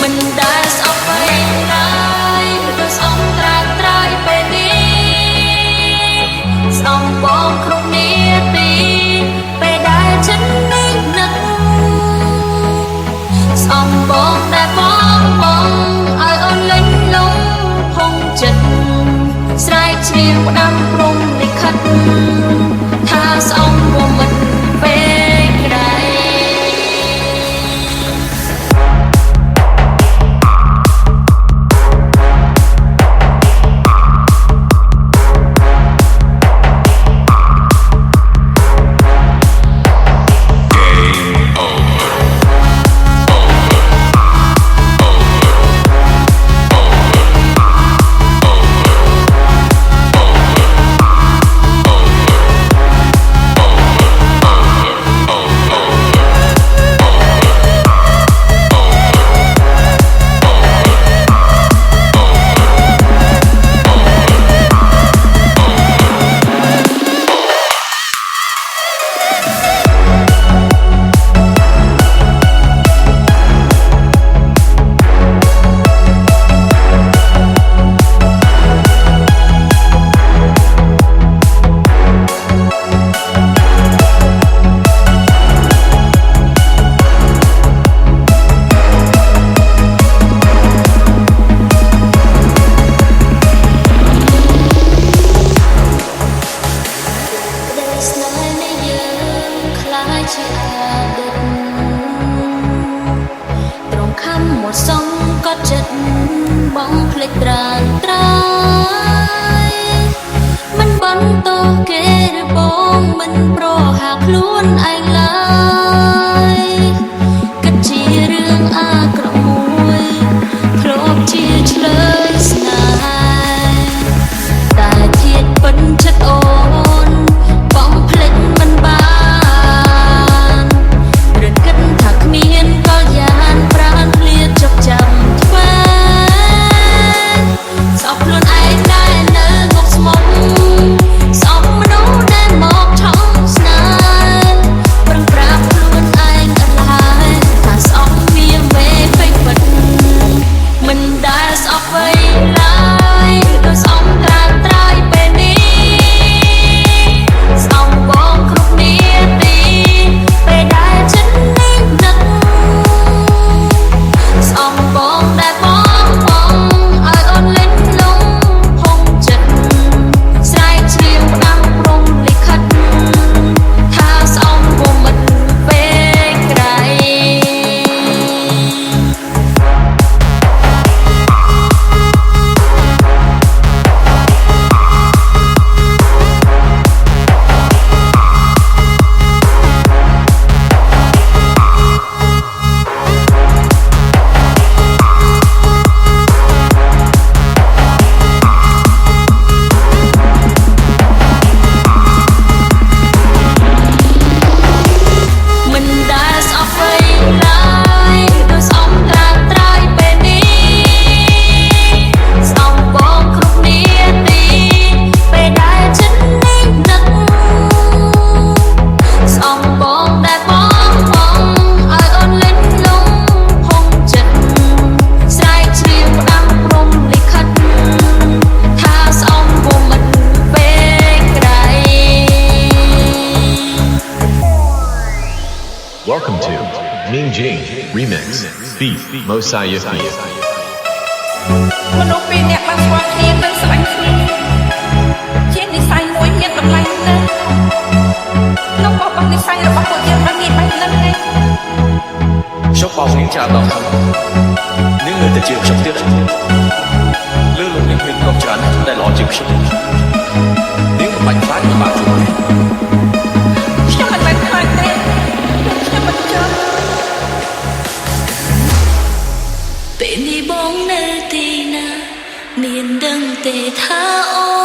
មិនដែលស្អប់អ្វីឡើយដូចស្អប់ត្រាត្រៃពេលនេះស្អប់បងគ្រប់នាទីពេលដែលចិត្តនេះនឹកស្អប់បងដែលបងឲ្យអូនលេចលងភងចិត្តស្រែកជ្រៀងផ្ដាំព្រំលិខិតថាស្អប់មកមិនពេលក្រៃបងភ្លេចត្រានត្រៃមិនបន្តគេឬបងមិនប្រហាខ្លួនឯងឡើយគិតជារឿងអាក្រក់មួយធ្លាប់ជាឆ្លើយស្នេហ៍តែធាតពិនចិត្តអូនបងភ្លេចមិនបានឬគិតថាគ្មានក៏យ៉ាងប្រានឃ្លាតចុកចាំធ្វើស្អប់ខ្លួនឯងដែលនៅងប់ស្មុំស្អប់មនុស្សដែលមកឆោមស្នេហ៍ប្រឹងប្រាប់ខ្លួនឯងអត់ឡើយថាស្អប់វាមេពេកពិតមិនដែលស្អប់អ្វីឡើយដូចស្អប់ត្រាត្រៃពេលនេះស្អប់បងគ្រប់នាទីពេលដែលចិត្តនេះនឹកស្អប់បងដែលបងឲ្យអូនលេចលងភងចិត្តស្រែកជ្រៀងផ្ដាំព្រំលិខិតថាស្អប់មកមិនពេលក្រៃមិនដែលស្អប់អ្វីឡើយដូចស្អប់ត្រាត្រៃពេលនេះស្អប់បងគ្រប់នាទីពេលដែលចិត្តនេះនឹកស្អប់បងដែលបងឲ្យអូនលេចលងភងចិត្តស្រែកជ្រៀងផ្ដាំព្រំលិខិតថាស្អប់មកមិនពេលក្រៃ Welcome to Ning Jing Remix Beef Mosayafi មនុស្សពីរនាក់បានស្គាល់គ្នាទៅស្រឡាញ់គ្នាជានិស័យមួយមានតម្លៃណាស់លោកបបនិស័យរបស់ពួកយើងមិនមានបែបហ្នឹងទេ Chúc bao nhiêu cha tao những người ta chịu trong tiết lưu lục những huyền công tràn đại lọ chịu sức những một bánh phái của bạn chủ này ខ្ញុំមិនបានខ្លាចទេខ្ញុំមិនចង់ ពេលនេះបងនៅទីណាមានដឹងទេថាអូ